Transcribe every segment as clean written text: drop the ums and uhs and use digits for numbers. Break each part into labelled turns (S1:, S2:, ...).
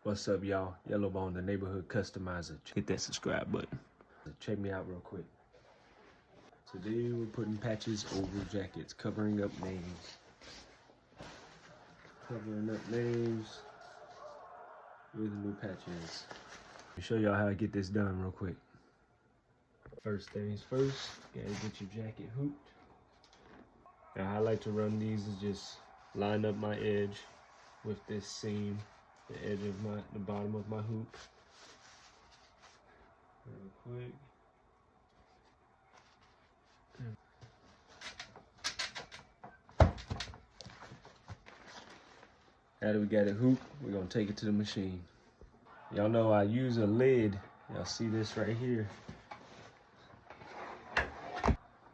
S1: What's up, y'all? Yellowbone, the neighborhood customizer. Hit that subscribe button. Check me out real quick. Today we're putting patches over jackets, covering up names. Covering up names with new patches. Let me show y'all how I get this done real quick. First things first, gotta get your jacket hooped. Now how I like to run these is just line up my edge with this seam, the edge of the bottom of my hoop. Real quick. Now that we got it hooped, we're gonna take it to the machine. Y'all know I use a lid. Y'all see this right here.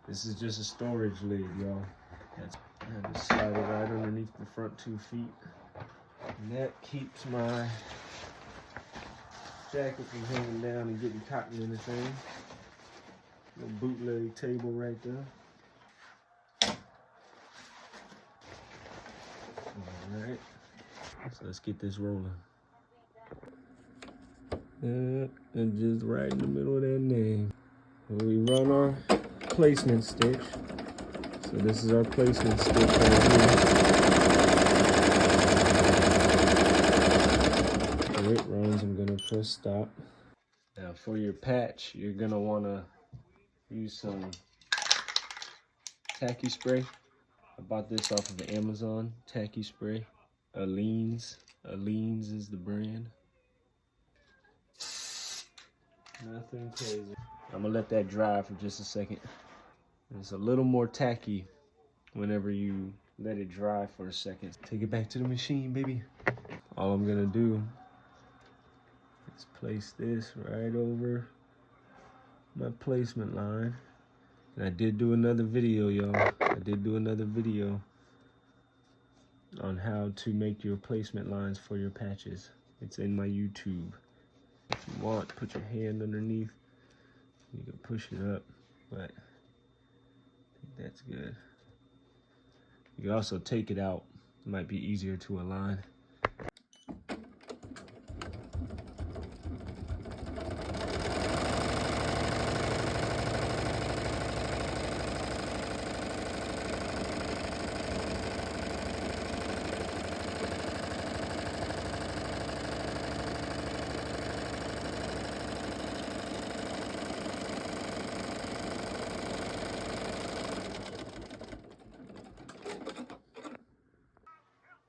S1: This is just a storage lid, y'all. I just slide it right underneath the front 2 feet. And that keeps my jacket from hanging down and getting caught in anything. Little bootleg table right there. Alright, so let's get this rolling. And just right in the middle of that name. We run our placement stitch. So this is our placement stitch right here. So it runs, I'm gonna press stop. Now for your patch, you're gonna wanna use some tacky spray. I bought this off of Amazon, tacky spray. Aleene's is the brand. Nothing crazy. I'm gonna let that dry for just a second. It's a little more tacky whenever you let it dry for a second. Take it back to the machine, baby. All I'm gonna do is place this right over my placement line. And I did do another video, y'all. I did do another video on how to make your placement lines for your patches. It's in my YouTube. If you want, put your hand underneath. You can push it up, but I think that's good. You can also take it out. It might be easier to align.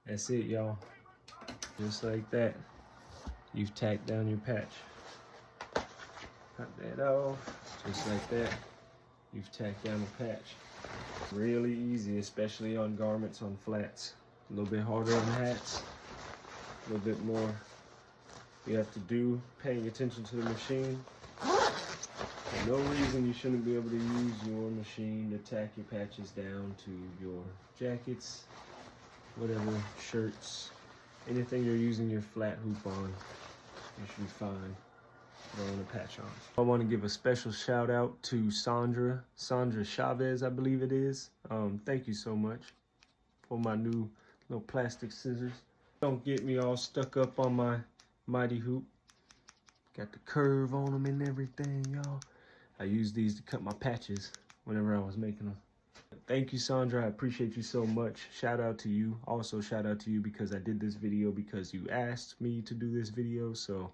S1: That's it, y'all. Just like that, you've tacked down your patch. Cut that off, just like that, you've tacked down the patch. Really easy, especially on garments, on flats. A little bit harder on hats, a little bit more you have to do, paying attention to the machine. For no reason you shouldn't be able to use your machine to tack your patches down to your jackets, whatever, shirts, anything you're using your flat hoop on, you should be fine throwing a patch on. I want to give a special shout out to Sandra Chavez, I believe it is. Thank you so much for my new little plastic scissors. Don't get me all stuck up on my mighty hoop. Got the curve on them and everything, y'all. I use these to cut my patches whenever I was making them. Thank you, Sandra. I appreciate you so much. Shout out to you. Also, shout out to you because I did this video because you asked me to do this video. So,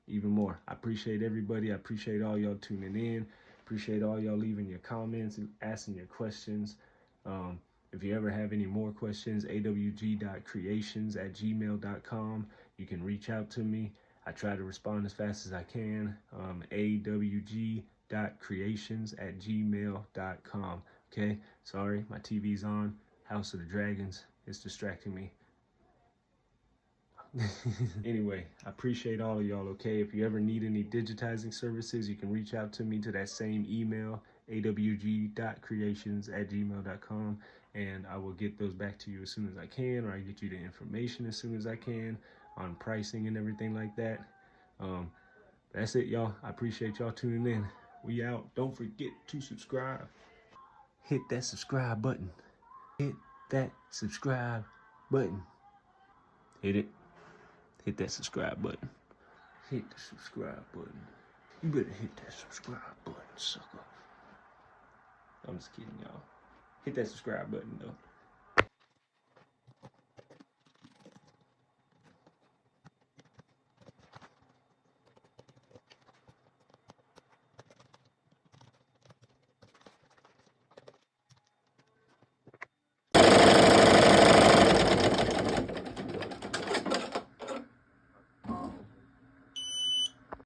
S1: even more. I appreciate everybody. I appreciate all y'all tuning in. Appreciate all y'all leaving your comments and asking your questions. If you ever have any more questions, awg.creations@gmail.com. You can reach out to me. I try to respond as fast as I can. awg.creations@gmail.com. Okay, sorry, my TV's on. House of the Dragons. It's distracting me. Anyway, I appreciate all of y'all, okay? If you ever need any digitizing services, you can reach out to me to that same email, awg.creations@gmail.com, and I will get those back to you as soon as I can, or I get you the information as soon as I can on pricing and everything like that. That's it, y'all. I appreciate y'all tuning in. We out. Don't forget to subscribe. Hit that subscribe button. Hit that subscribe button. Hit it. hit that subscribe button. Hit the subscribe button. You better hit that subscribe button, sucker. I'm just kidding, y'all. Hit that subscribe button, though.